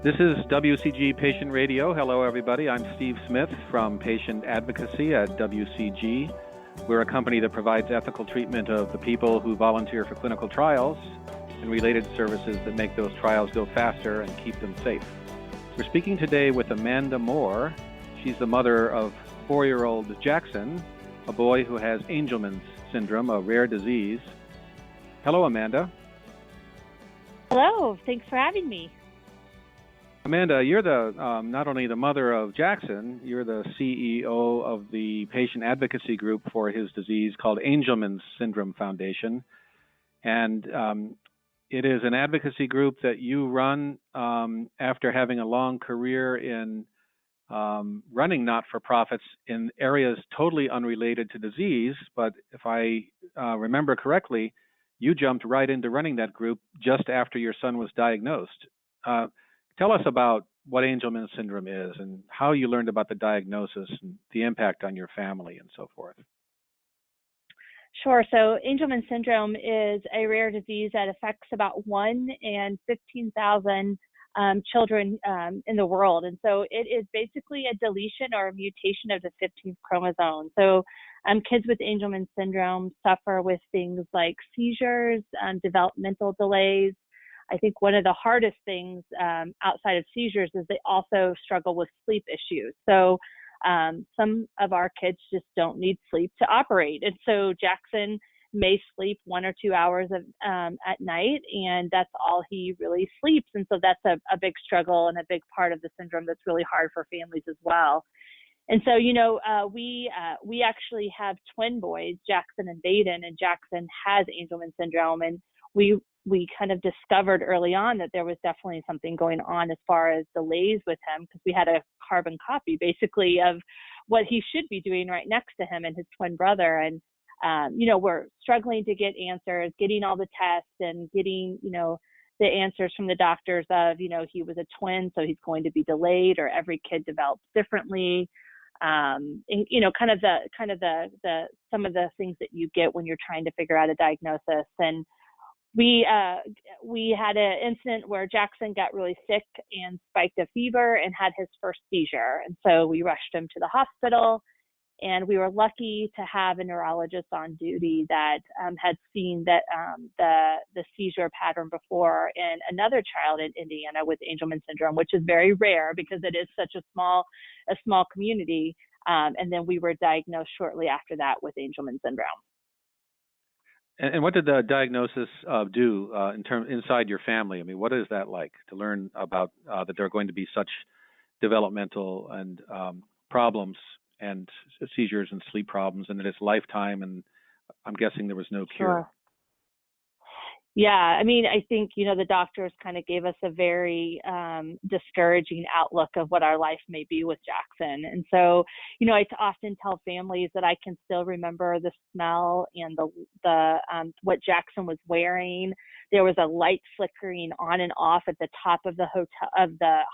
This is WCG Patient Radio. Hello, everybody. I'm Steve Smith from Patient Advocacy at WCG. We're a company that provides ethical treatment of the people who volunteer for clinical trials and related services that make those trials go faster and keep them safe. We're speaking today with Amanda Moore. She's the mother of 4-year-old Jackson, a boy who has Angelman Syndrome, a rare disease. Hello, Amanda. Hello. Thanks for having me. Amanda, you're the not only the mother of Jackson, you're the CEO of the patient advocacy group for his disease called Angelman Syndrome Foundation. And it is an advocacy group that you run after having a long career in running not-for-profits in areas totally unrelated to disease. But if I remember correctly, you jumped right into running that group just after your son was diagnosed. Tell us about what Angelman syndrome is and how you learned about the diagnosis and the impact on your family and so forth. Sure. So Angelman syndrome is a rare disease that affects about 1 in 15,000 children in the world. And so it is basically a deletion or a mutation of the 15th chromosome. So kids with Angelman syndrome suffer with things like seizures, developmental delays. I think one of the hardest things outside of seizures is they also struggle with sleep issues. So some of our kids just don't need sleep to operate. And so Jackson may sleep 1 or 2 hours at night, and that's all he really sleeps. And so that's a big struggle and a big part of the syndrome that's really hard for families as well. And so, we actually have twin boys, Jackson and Baden, and Jackson has Angelman syndrome. And we kind of discovered early on that there was definitely something going on as far as delays with him, because we had a carbon copy basically of what he should be doing right next to him and his twin brother. And, we're struggling to get answers, getting all the tests and getting, the answers from the doctors of, he was a twin, so he's going to be delayed, or every kid develops differently. And, kind of the some of the things that you get when you're trying to figure out a diagnosis. And we had an incident where Jackson got really sick and spiked a fever and had his first seizure. And so we rushed him to the hospital, and we were lucky to have a neurologist on duty that had seen that the seizure pattern before in another child in Indiana with Angelman syndrome, which is very rare because it is such a small community. And then we were diagnosed shortly after that with Angelman syndrome. And what did the diagnosis do inside your family? I mean, what is that like to learn about that there are going to be such developmental and problems and seizures and sleep problems, and that it's lifetime? And I'm guessing there was no cure. Sure. Yeah, I mean, I think, the doctors kind of gave us a very discouraging outlook of what our life may be with Jackson. And so, I often tell families that I can still remember the smell and the what Jackson was wearing. There was a light flickering on and off at the top of the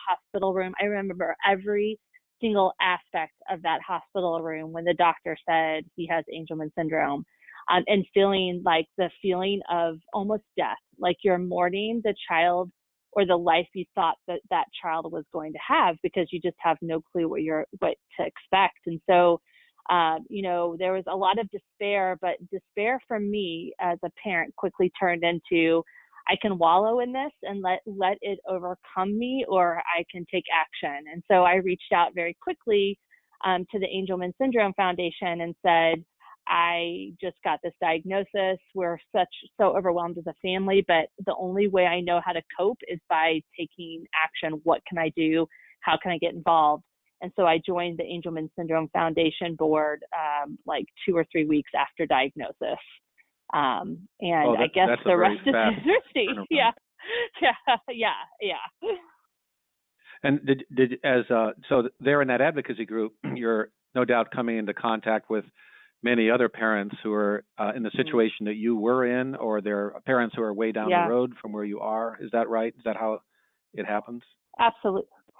hospital room. I remember every single aspect of that hospital room when the doctor said he has Angelman syndrome. And feeling like the feeling of almost death, like you're mourning the child or the life you thought that child was going to have, because you just have no clue what to expect. And so, there was a lot of despair, but despair for me as a parent quickly turned into, I can wallow in this and let it overcome me, or I can take action. And so I reached out very quickly to the Angelman Syndrome Foundation and said, I just got this diagnosis. We're so overwhelmed as a family, but the only way I know how to cope is by taking action. What can I do? How can I get involved? And so I joined the Angelman Syndrome Foundation board like 2 or 3 weeks after diagnosis. I guess the rest is history. Yeah. And so there in that advocacy group, you're no doubt coming into contact with many other parents who are in the situation that you were in, or they're parents who are way down the road from where you are. Is that right? Is that how it happens?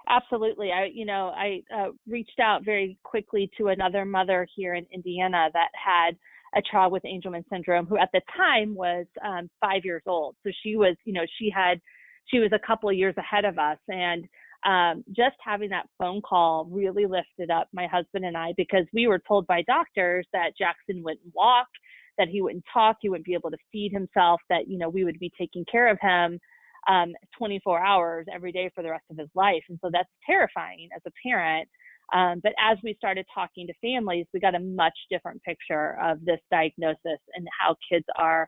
Absolutely. I reached out very quickly to another mother here in Indiana that had a child with Angelman syndrome, who at the time was 5 years old. So she was, she had she was a couple of years ahead of us. And just having that phone call really lifted up my husband and I, because we were told by doctors that Jackson wouldn't walk, that he wouldn't talk, he wouldn't be able to feed himself, that, we would be taking care of him 24 hours every day for the rest of his life. And so that's terrifying as a parent. But as we started talking to families, we got a much different picture of this diagnosis and how kids are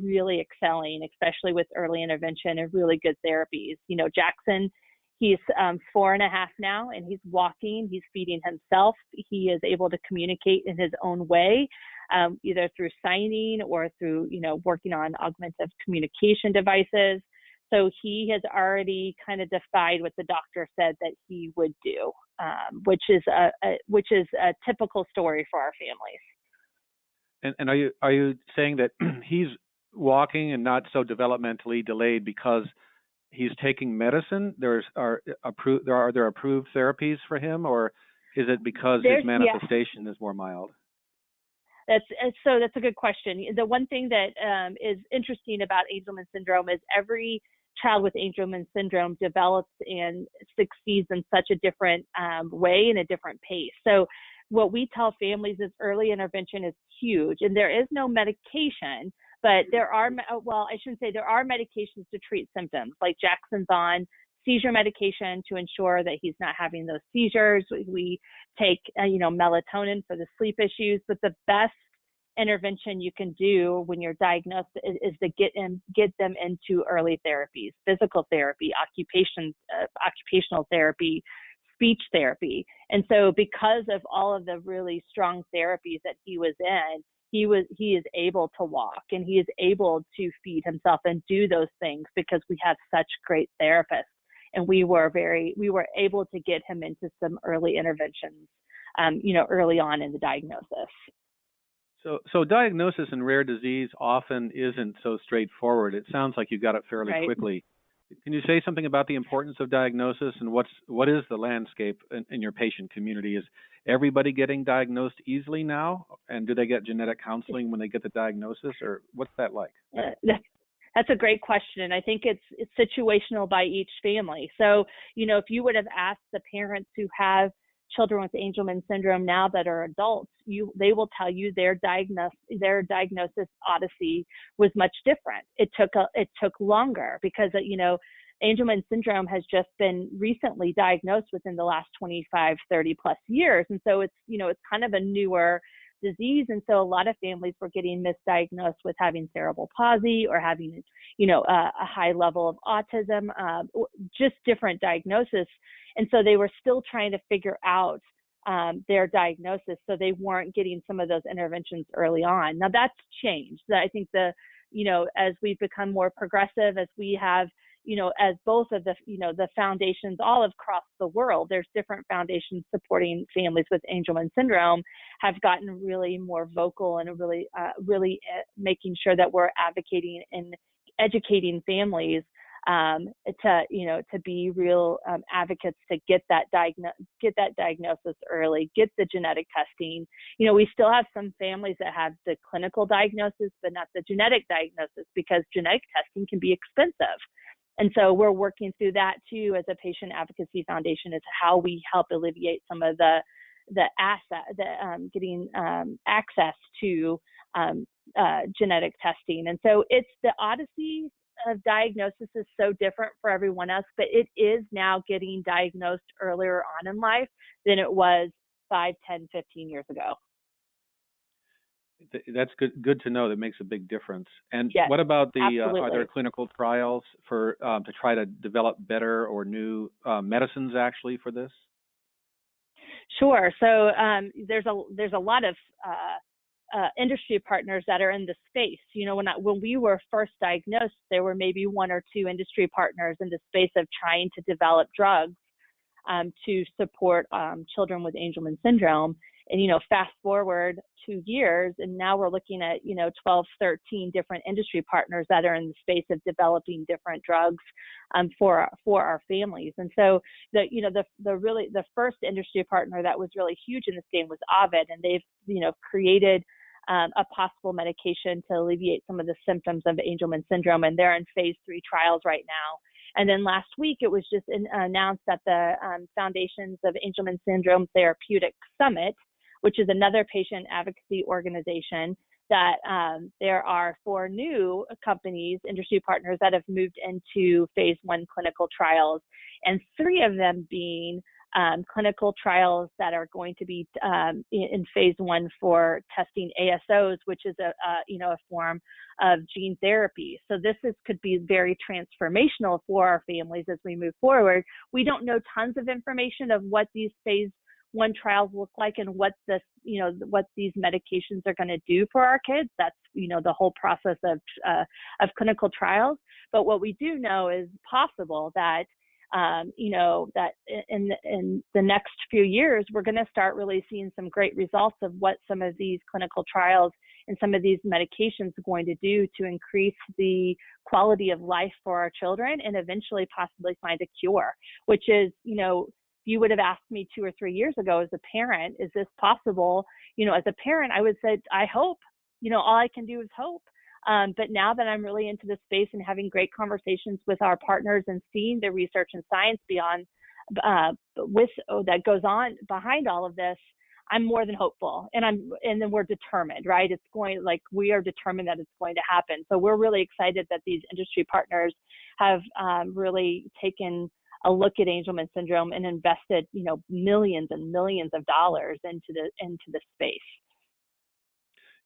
really excelling, especially with early intervention and really good therapies. Jackson, he's 4.5 now, and he's walking, he's feeding himself. He is able to communicate in his own way, either through signing or through, working on augmentative communication devices. So he has already kind of defied what the doctor said that he would do, which is a typical story for our families. And are you saying that he's walking and not so developmentally delayed because he's taking medicine? Are there approved therapies for him, or is it because his manifestation is more mild? That's a good question. The one thing that is interesting about Angelman syndrome is every child with Angelman syndrome develops and succeeds in such a different way and a different pace. So what we tell families is early intervention is huge, and there is no medication, but there are medications to treat symptoms. Like Jackson's on seizure medication to ensure that he's not having those seizures. We take melatonin for the sleep issues, but the best intervention you can do when you're diagnosed is to get them into early therapies: physical therapy, occupational therapy, speech therapy. And so because of all of the really strong therapies that he was in, he is able to walk, and he is able to feed himself and do those things because we have such great therapists. And we were able to get him into some early interventions, early on in the diagnosis. So diagnosis in rare disease often isn't so straightforward. It sounds like you got it fairly quickly. Can you say something about the importance of diagnosis and what is the landscape in your patient community? Is everybody getting diagnosed easily now? And do they get genetic counseling when they get the diagnosis, or what's that like? That's a great question. And I think it's situational by each family. So, if you would have asked the parents who have children with Angelman syndrome now that are adults, they will tell you their diagnosis odyssey was much different. It took longer because Angelman syndrome has just been recently diagnosed within the last 25, 30 plus years, and so it's kind of a newer disease, and so a lot of families were getting misdiagnosed with having cerebral palsy or having a high level of autism, just different diagnosis. And so they were still trying to figure out their diagnosis, so they weren't getting some of those interventions early on. Now that's changed. I think as we've become more progressive, as we have, as both of the foundations all across the world, there's different foundations supporting families with Angelman syndrome, have gotten really more vocal and really making sure that we're advocating and educating families to be real advocates to get that diagnosis early, get the genetic testing. We still have some families that have the clinical diagnosis, but not the genetic diagnosis, because genetic testing can be expensive. And so we're working through that too as a patient advocacy foundation, is how we help alleviate some of getting access to genetic testing. And so it's the odyssey of diagnosis is so different for everyone else, but it is now getting diagnosed earlier on in life than it was 5, 10, 15 years ago. That's good to know. That makes a big difference. And yes, what about are there absolutely. clinical trials for to try to develop better or new medicines actually for this? Sure. So there's a lot of industry partners that are in the space. When we were first diagnosed, there were maybe 1 or 2 industry partners in the space of trying to develop drugs to support children with Angelman syndrome. And, fast forward 2 years, and now we're looking at, 12, 13 different industry partners that are in the space of developing different drugs for our families. And so the first industry partner that was really huge in this game was Ovid, and they've, created a possible medication to alleviate some of the symptoms of Angelman syndrome. And they're in phase 3 trials right now. And then last week, it was just announced that the Foundations of Angelman Syndrome Therapeutic Summit, which is another patient advocacy organization, that there are 4 new companies, industry partners, that have moved into phase 1 clinical trials, and 3 of them being clinical trials that are going to be in phase 1 for testing ASOs, which is a form of gene therapy. So this could be very transformational for our families as we move forward. We don't know tons of information of what these phase 1 trials look like and what what these medications are going to do for our kids. That's the whole process of clinical trials. But what we do know is possible that that in the next few years, we're going to start really seeing some great results of what some of these clinical trials and some of these medications are going to do to increase the quality of life for our children and eventually possibly find a cure, which is, you would have asked me 2 or 3 years ago as a parent, is this possible? As a parent, I would say, I hope, all I can do is hope. But now that I'm really into this space and having great conversations with our partners and seeing the research and science beyond that goes on behind all of this, I'm more than hopeful, and then we're determined, right? We are determined that it's going to happen. So we're really excited that these industry partners have really taken a look at Angelman syndrome and invested, millions and millions of dollars into the space.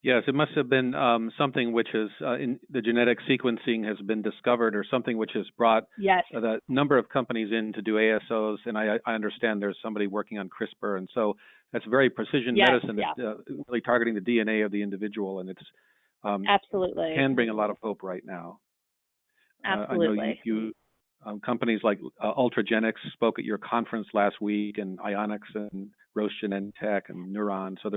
Yes, it must have been something which is in the genetic sequencing has been discovered, or something which has brought the number of companies in to do ASOs. And I understand there's somebody working on CRISPR, and so that's very precision medicine. It's really targeting the DNA of the individual, and it's absolutely can bring a lot of hope right now. Absolutely. I know you companies like Ultragenics spoke at your conference last week, and Ionics and Roche Genentech and Neuron. So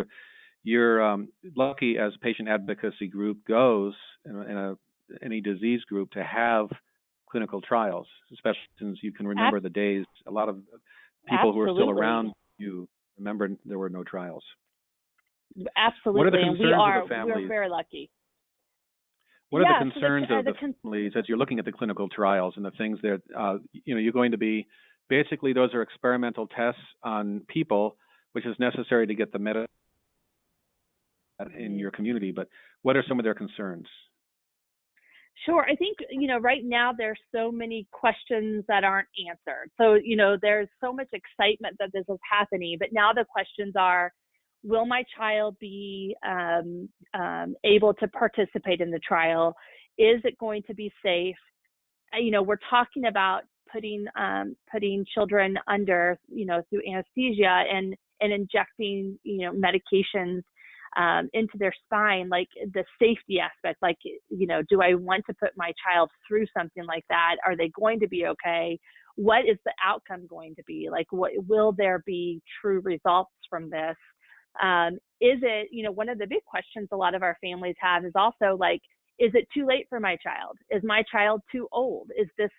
you're lucky, as patient advocacy group goes, in any disease group, to have clinical trials, especially since you can remember the days. A lot of people who are still around you remember there were no trials. Absolutely. What are the concerns of the families? We're very lucky. What are the concerns of the families as you're looking at the clinical trials and the things that, you're going to be, basically those are experimental tests on people, which is necessary to get the medicine in your community, but what are some of their concerns? Sure. I think, right now there's so many questions that aren't answered. So, there's so much excitement that this is happening, but now the questions are, will my child be able to participate in the trial? Is it going to be safe? We're talking about putting children under, through anesthesia and injecting, medications into their spine, like the safety aspect, like, do I want to put my child through something like that? Are they going to be okay? What is the outcome going to be? Like, will there be true results from this? Is it, one of the big questions a lot of our families have is also like, is it too late for my child? Is my child too old? Is this,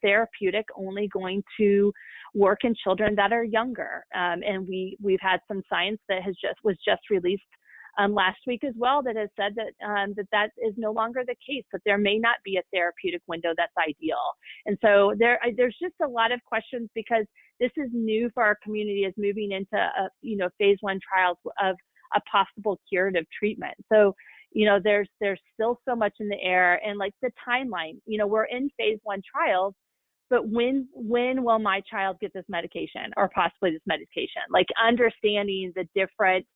therapeutic only going to work in children that are younger? And we've had some science that was just released last week as well that has said that that is no longer the case, that there may not be a therapeutic window that's ideal. And so there's just a lot of questions, because this is new for our community, as moving into phase 1 trials of a possible curative treatment. So there's still so much in the air, and like the timeline, we're in phase 1 trials, but when will my child get this medication, or possibly this medication? Like understanding the different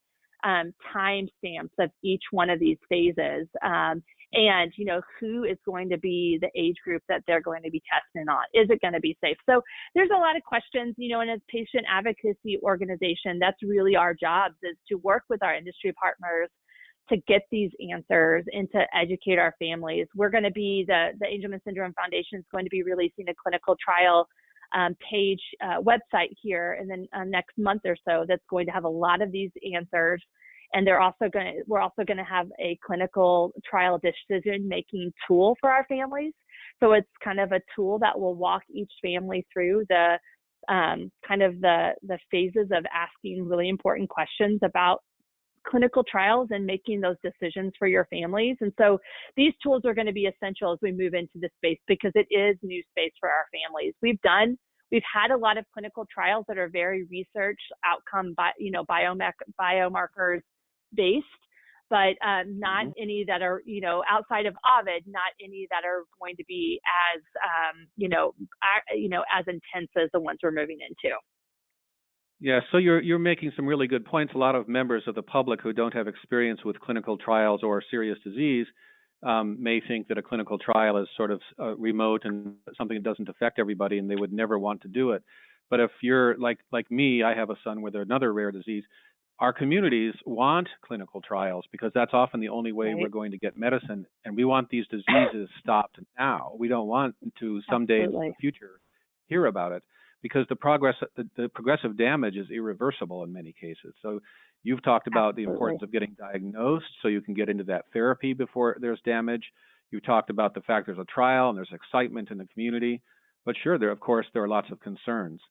time stamps of each one of these phases, and who is going to be the age group that they're going to be testing on. Is it going to be safe? So there's a lot of questions, and as patient advocacy organization, that's really our jobs, is to work with our industry partners to get these answers and to educate our families. We're going to be, the Angelman Syndrome Foundation is going to be releasing a clinical trial page website here in the next month or so that's going to have a lot of these answers. And we're also going to have a clinical trial decision-making tool for our families. So it's kind of a tool that will walk each family through the kind of the phases of asking really important questions about clinical trials and making those decisions for your families. And so these tools are going to be essential as we move into this space because it is new space for our families. We've had a lot of clinical trials that are very research outcome, biomarkers based, but not any that are, outside of Ovid, not any that are going to be as, as intense as the ones we're moving into. Yeah, so you're making some really good points. A lot of members of the public who don't have experience with clinical trials or serious disease may think that a clinical trial is sort of remote and something that doesn't affect everybody, and they would never want to do it. But if you're like me, I have a son with another rare disease. Our communities want clinical trials because that's often the only way we're going to get medicine, and we want these diseases stopped now. We don't want to someday in the future hear about it because the progressive damage is irreversible in many cases. So you've talked about the importance of getting diagnosed so you can get into that therapy before there's damage. You talked about the fact there's a trial and there's excitement in the community, but sure, there are lots of concerns.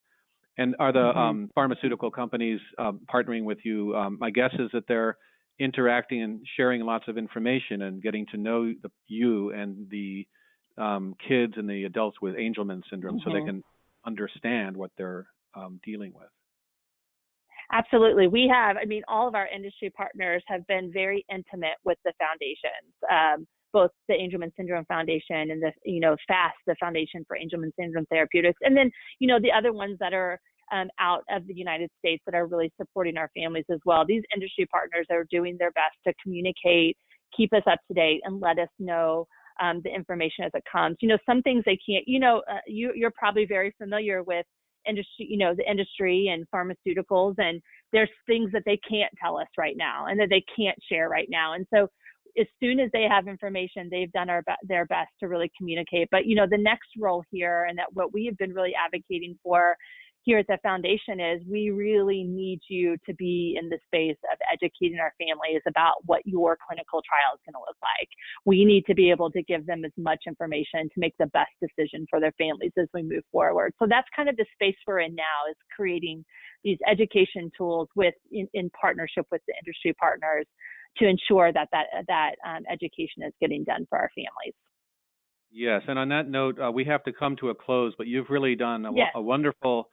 And are the pharmaceutical companies partnering with you? My guess is that they're interacting and sharing lots of information and getting to know you and the kids and the adults with Angelman syndrome so they can understand what they're dealing with. Absolutely. All of our industry partners have been very intimate with the foundations, both the Angelman Syndrome Foundation and the FAST, the Foundation for Angelman Syndrome Therapeutics, and then, the other ones that are out of the United States that are really supporting our families as well. These industry partners are doing their best to communicate, keep us up to date, and let us know the information as it comes. Some things they can't, you're probably very familiar with industry, the industry and pharmaceuticals, and there's things that they can't tell us right now and that they can't share right now. And so as soon as they have information, they've done their best to really communicate. But, the next role here, and that what we have been really advocating for here at the foundation is we really need you to be in the space of educating our families about what your clinical trial is going to look like. We need to be able to give them as much information to make the best decision for their families as we move forward. So that's kind of the space we're in now, is creating these education tools in partnership with the industry partners to ensure that education is getting done for our families. Yes, and on that note, we have to come to a close, but you've really done a wonderful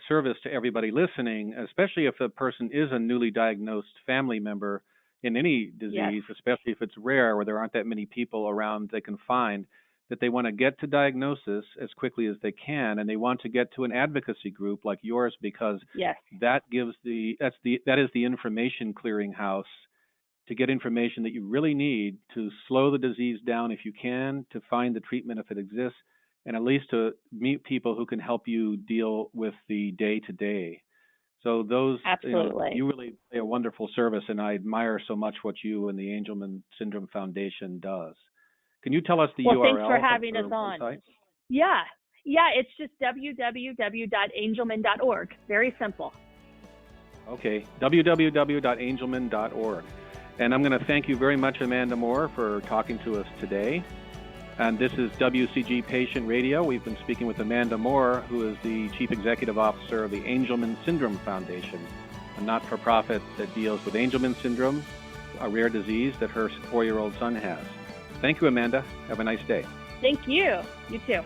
service to everybody listening, especially if the person is a newly diagnosed family member in any disease, especially if it's rare, where there aren't that many people around they can find, that they want to get to diagnosis as quickly as they can, and they want to get to an advocacy group like yours because that is the information clearinghouse to get information that you really need to slow the disease down if you can, to find the treatment if it exists, and at least to meet people who can help you deal with the day-to-day. So those, you really play a wonderful service, and I admire so much what you and the Angelman Syndrome Foundation does. Can you tell us the URL? Thanks for having us on. Website? Yeah, it's just www.angelman.org. Very simple. Okay, www.angelman.org. And I'm going to thank you very much, Amanda Moore, for talking to us today. And this is WCG Patient Radio. We've been speaking with Amanda Moore, who is the Chief Executive Officer of the Angelman Syndrome Foundation, a not-for-profit that deals with Angelman syndrome, a rare disease that her 4-year-old son has. Thank you, Amanda. Have a nice day. Thank you. You too.